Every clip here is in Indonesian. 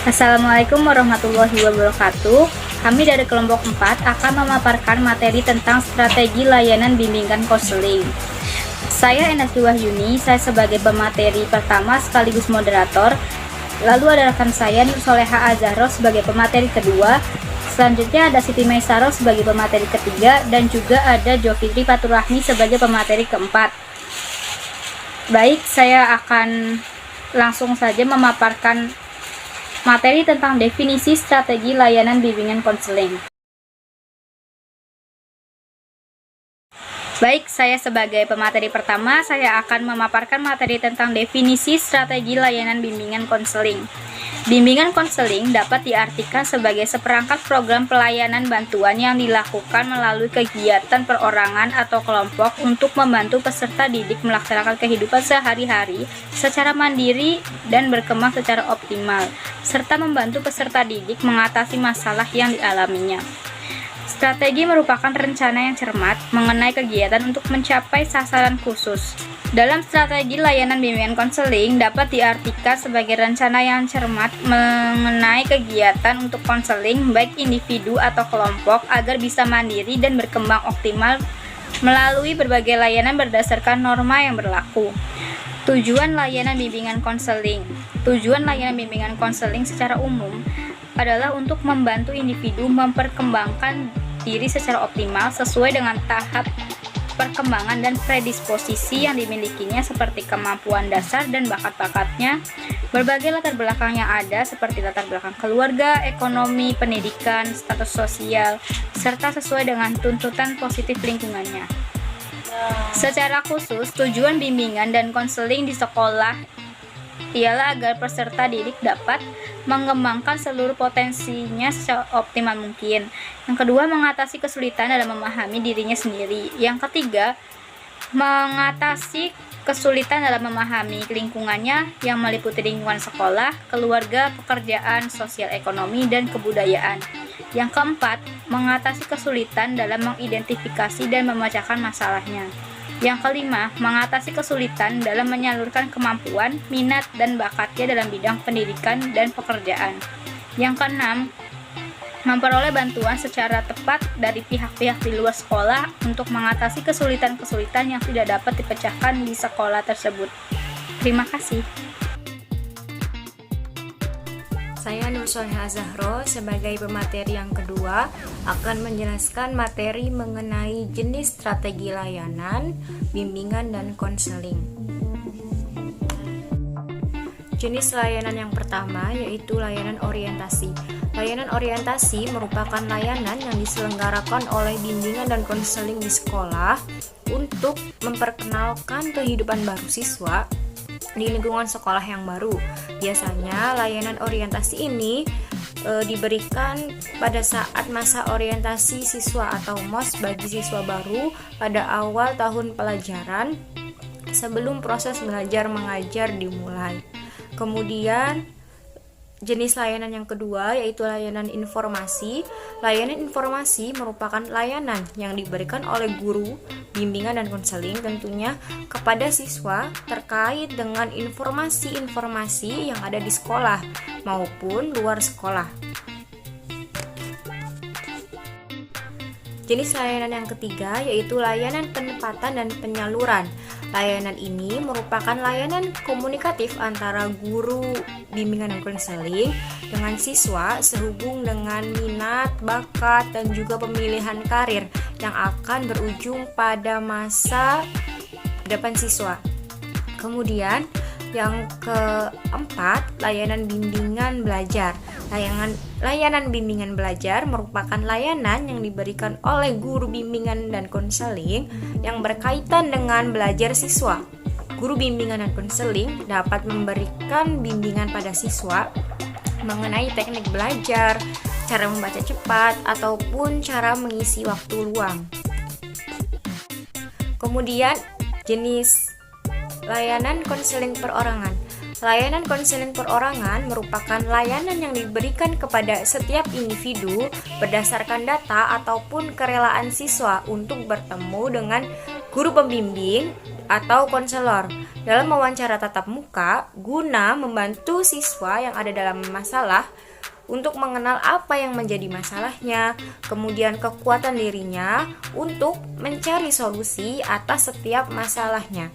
Assalamualaikum warahmatullahi wabarakatuh. Kami dari kelompok 4 akan memaparkan materi tentang strategi layanan bimbingan konseling. Saya Enasri Wahyuni, saya sebagai pemateri pertama sekaligus moderator. Lalu ada rekan saya Nur Soleha Azahro sebagai pemateri kedua. Selanjutnya ada Siti Maisaro sebagai pemateri ketiga dan juga ada Jofitri Faturrahmi sebagai pemateri keempat. Baik, saya akan langsung saja memaparkan materi tentang definisi strategi layanan bimbingan konseling. Baik, saya sebagai pemateri pertama, saya akan memaparkan materi tentang definisi strategi layanan bimbingan konseling. Bimbingan konseling dapat diartikan sebagai seperangkat program pelayanan bantuan yang dilakukan melalui kegiatan perorangan atau kelompok untuk membantu peserta didik melaksanakan kehidupan sehari-hari secara mandiri dan berkembang secara optimal, serta membantu peserta didik mengatasi masalah yang dialaminya. Strategi merupakan rencana yang cermat mengenai kegiatan untuk mencapai sasaran khusus. Dalam strategi layanan bimbingan konseling dapat diartikan sebagai rencana yang cermat mengenai kegiatan untuk konseling baik individu atau kelompok agar bisa mandiri dan berkembang optimal melalui berbagai layanan berdasarkan norma yang berlaku. Tujuan layanan bimbingan konseling. Tujuan layanan bimbingan konseling secara umum adalah untuk membantu individu memperkembangkan diri secara optimal sesuai dengan tahap perkembangan dan predisposisi yang dimilikinya seperti kemampuan dasar dan bakat-bakatnya, berbagai latar belakang yang ada seperti latar belakang keluarga, ekonomi, pendidikan, status sosial, serta sesuai dengan tuntutan positif lingkungannya. Secara khusus, tujuan bimbingan dan konseling di sekolah ialah agar peserta didik dapat mengembangkan seluruh potensinya seoptimal mungkin. Yang kedua, mengatasi kesulitan dalam memahami dirinya sendiri. Yang ketiga, mengatasi kesulitan dalam memahami lingkungannya yang meliputi lingkungan sekolah, keluarga, pekerjaan, sosial ekonomi, dan kebudayaan. Yang keempat, mengatasi kesulitan dalam mengidentifikasi dan memecahkan masalahnya. Yang kelima, mengatasi kesulitan dalam menyalurkan kemampuan, minat, dan bakatnya dalam bidang pendidikan dan pekerjaan. Yang keenam, memperoleh bantuan secara tepat dari pihak-pihak di luar sekolah untuk mengatasi kesulitan-kesulitan yang tidak dapat dipecahkan di sekolah tersebut. Terima kasih. Saya Nur Soleha Azahro sebagai pemateri yang kedua akan menjelaskan materi mengenai jenis strategi layanan, bimbingan, dan konseling. Jenis layanan yang pertama yaitu layanan orientasi. Layanan orientasi merupakan layanan yang diselenggarakan oleh bimbingan dan konseling di sekolah untuk memperkenalkan kehidupan baru siswa di lingkungan sekolah yang baru. Biasanya layanan orientasi ini diberikan pada saat masa orientasi siswa atau MOS bagi siswa baru pada awal tahun pelajaran sebelum proses belajar mengajar dimulai. Kemudian jenis layanan yang kedua yaitu layanan informasi. Layanan informasi merupakan layanan yang diberikan oleh guru, bimbingan, dan konseling tentunya kepada siswa terkait dengan informasi-informasi yang ada di sekolah maupun luar sekolah. Jenis layanan yang ketiga yaitu layanan penempatan dan penyaluran. Layanan ini merupakan layanan komunikatif antara guru, bimbingan, dan konseling dengan siswa sehubung dengan minat, bakat, dan juga pemilihan karir yang akan berujung pada masa depan siswa. Kemudian yang keempat, layanan bimbingan belajar. Layanan bimbingan belajar merupakan layanan yang diberikan oleh guru bimbingan dan konseling yang berkaitan dengan belajar siswa. Guru bimbingan dan konseling dapat memberikan bimbingan pada siswa mengenai teknik belajar, cara membaca cepat, ataupun cara mengisi waktu luang. Kemudian jenis layanan konseling perorangan. Layanan konseling perorangan merupakan layanan yang diberikan kepada setiap individu berdasarkan data ataupun kerelaan siswa untuk bertemu dengan guru pembimbing atau konselor dalam wawancara tatap muka guna membantu siswa yang ada dalam masalah untuk mengenal apa yang menjadi masalahnya, kemudian kekuatan dirinya untuk mencari solusi atas setiap masalahnya.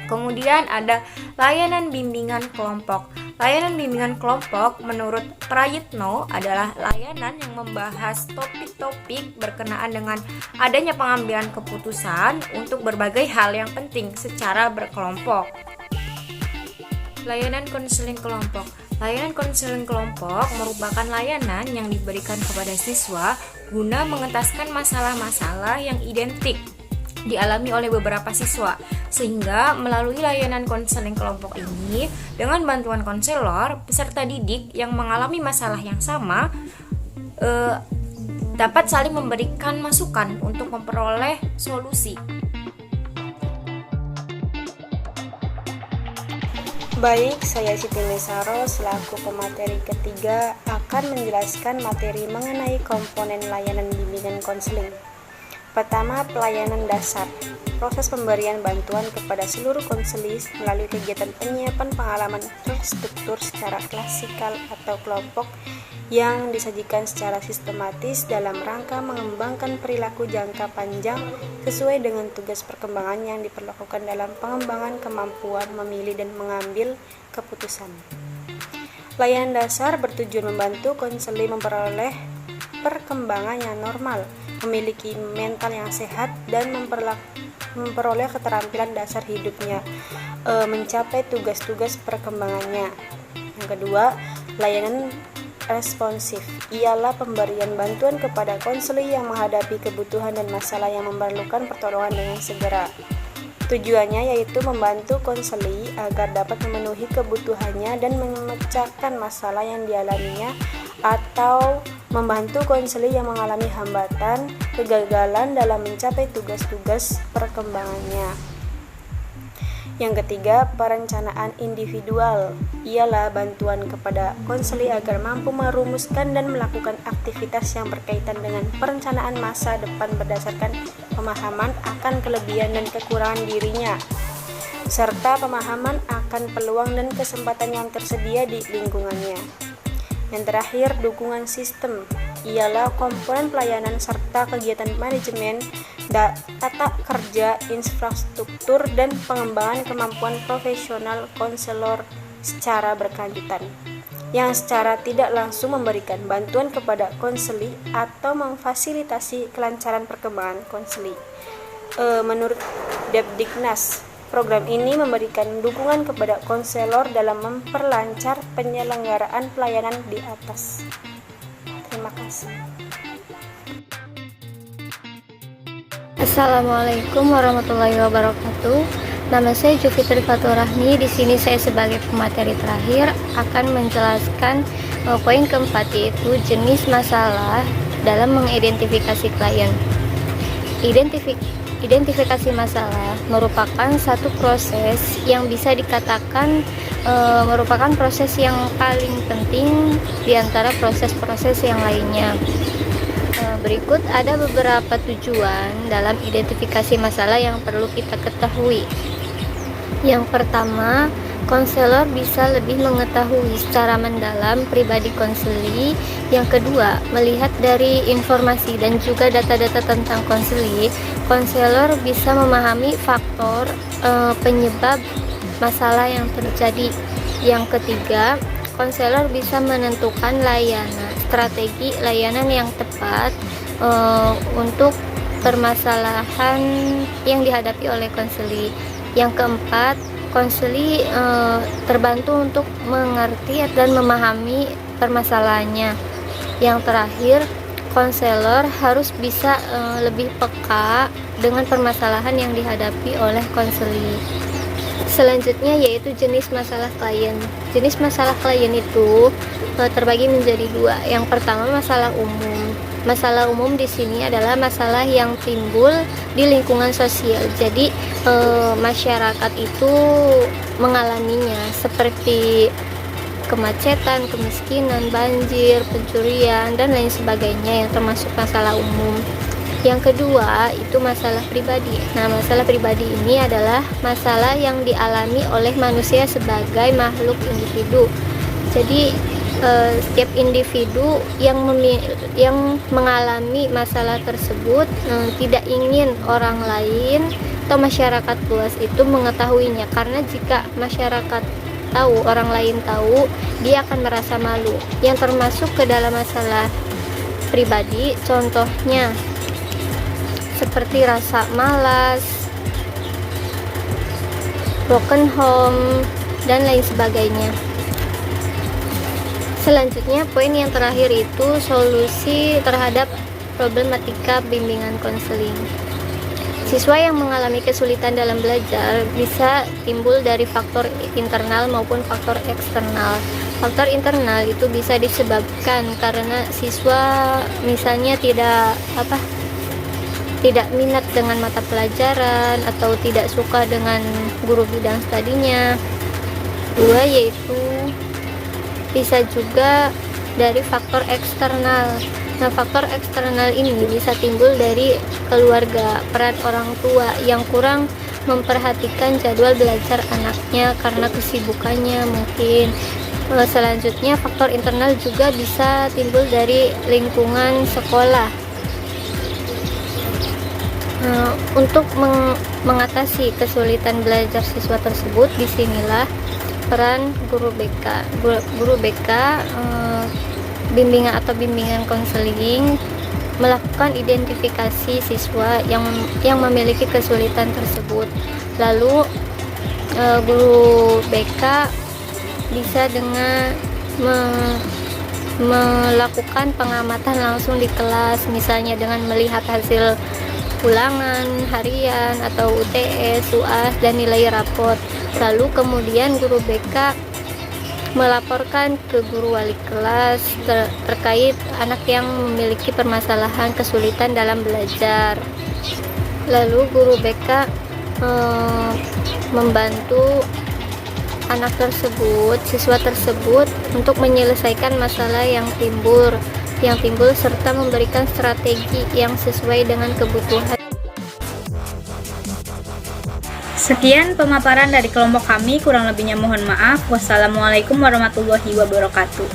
Kemudian ada layanan bimbingan kelompok. Layanan bimbingan kelompok menurut Prayitno adalah layanan yang membahas topik-topik berkenaan dengan adanya pengambilan keputusan untuk berbagai hal yang penting secara berkelompok. Layanan konseling kelompok. Layanan konseling kelompok merupakan layanan yang diberikan kepada siswa guna mengentaskan masalah-masalah yang identik dialami oleh beberapa siswa, sehingga melalui layanan konseling kelompok ini dengan bantuan konselor peserta didik yang mengalami masalah yang sama dapat saling memberikan masukan untuk memperoleh solusi. Baik, saya Siti Nesaro selaku pemateri ketiga akan menjelaskan materi mengenai komponen layanan bimbingan konseling. Pertama, pelayanan dasar. Proses pemberian bantuan kepada seluruh konselis melalui kegiatan penyiapan pengalaman terstruktur secara klasikal atau kelompok yang disajikan secara sistematis dalam rangka mengembangkan perilaku jangka panjang sesuai dengan tugas perkembangan yang diperlakukan dalam pengembangan kemampuan memilih dan mengambil keputusan. Layanan dasar bertujuan membantu konseli memperoleh perkembangan yang normal, memiliki mental yang sehat, dan memperoleh keterampilan dasar hidupnya, mencapai tugas-tugas perkembangannya. Yang kedua, layanan responsif ialah pemberian bantuan kepada konseli yang menghadapi kebutuhan dan masalah yang memerlukan pertolongan dengan segera. Tujuannya yaitu membantu konseli agar dapat memenuhi kebutuhannya dan memecahkan masalah yang dialaminya, atau membantu konseli yang mengalami hambatan, kegagalan dalam mencapai tugas-tugas perkembangannya. Yang ketiga, perencanaan individual ialah bantuan kepada konseli agar mampu merumuskan dan melakukan aktivitas yang berkaitan dengan perencanaan masa depan berdasarkan pemahaman akan kelebihan dan kekurangan dirinya, serta pemahaman akan peluang dan kesempatan yang tersedia di lingkungannya. Yang terakhir, dukungan sistem ialah komponen pelayanan serta kegiatan manajemen, tata kerja, infrastruktur, dan pengembangan kemampuan profesional konselor secara berkelanjutan, yang secara tidak langsung memberikan bantuan kepada konseli atau memfasilitasi kelancaran perkembangan konseli. Menurut Depdiknas, program ini memberikan dukungan kepada konselor dalam memperlancar penyelenggaraan pelayanan di atas. Terima kasih. Assalamualaikum warahmatullahi wabarakatuh. Nama saya Jufitri Faturahmi. Di sini saya sebagai pemateri terakhir akan menjelaskan poin keempat, yaitu jenis masalah dalam mengidentifikasi klien. Identifikasi masalah merupakan satu proses yang bisa dikatakan merupakan proses yang paling penting di antara proses-proses yang lainnya. Berikut ada beberapa tujuan dalam identifikasi masalah yang perlu kita ketahui. Yang pertama, konselor bisa lebih mengetahui secara mendalam pribadi konseli. Yang kedua, melihat dari informasi dan juga data-data tentang konseli, konselor bisa memahami faktor penyebab masalah yang terjadi. Yang ketiga, konselor bisa menentukan strategi layanan yang tepat untuk permasalahan yang dihadapi oleh konseli. Yang keempat, konseli terbantu untuk mengerti dan memahami permasalahannya. Yang terakhir, konselor harus bisa lebih peka dengan permasalahan yang dihadapi oleh konseli. Selanjutnya yaitu jenis masalah klien. Jenis masalah klien itu terbagi menjadi dua. Yang pertama, masalah umum. Masalah umum di sini adalah masalah yang timbul di lingkungan sosial. Jadi masyarakat itu mengalaminya, seperti kemacetan, kemiskinan, banjir, pencurian, dan lain sebagainya yang termasuk masalah umum. Yang kedua itu masalah pribadi. Nah, masalah pribadi ini adalah masalah yang dialami oleh manusia sebagai makhluk individu. Jadi setiap individu yang mengalami masalah tersebut tidak ingin orang lain atau masyarakat luas itu mengetahuinya, karena jika masyarakat tahu, orang lain tahu, dia akan merasa malu, yang termasuk ke dalam masalah pribadi. Contohnya seperti rasa malas, broken home, dan lain sebagainya. Selanjutnya, poin yang terakhir itu solusi terhadap problematika bimbingan konseling. Siswa yang mengalami kesulitan dalam belajar bisa timbul dari faktor internal maupun faktor eksternal. Faktor internal itu bisa disebabkan karena siswa misalnya tidak minat dengan mata pelajaran atau tidak suka dengan guru bidang studinya. Dua, yaitu bisa juga dari faktor eksternal. Nah, faktor eksternal ini bisa timbul dari keluarga, peran orang tua yang kurang memperhatikan jadwal belajar anaknya karena kesibukannya mungkin. Selanjutnya, faktor internal juga bisa timbul dari lingkungan sekolah. Untuk mengatasi kesulitan belajar siswa tersebut, disinilah peran guru BK. Guru BK bimbingan konseling melakukan identifikasi siswa yang memiliki kesulitan tersebut. Lalu guru BK bisa dengan melakukan pengamatan langsung di kelas, misalnya dengan melihat hasil ulangan harian atau UTS, UAS, dan nilai rapot. Lalu kemudian guru BK melaporkan ke guru wali kelas terkait anak yang memiliki permasalahan kesulitan dalam belajar. Lalu guru BK membantu anak tersebut, siswa tersebut, untuk menyelesaikan masalah yang timbul serta memberikan strategi yang sesuai dengan kebutuhan. Sekian pemaparan dari kelompok kami, kurang lebihnya mohon maaf. Wassalamualaikum warahmatullahi wabarakatuh.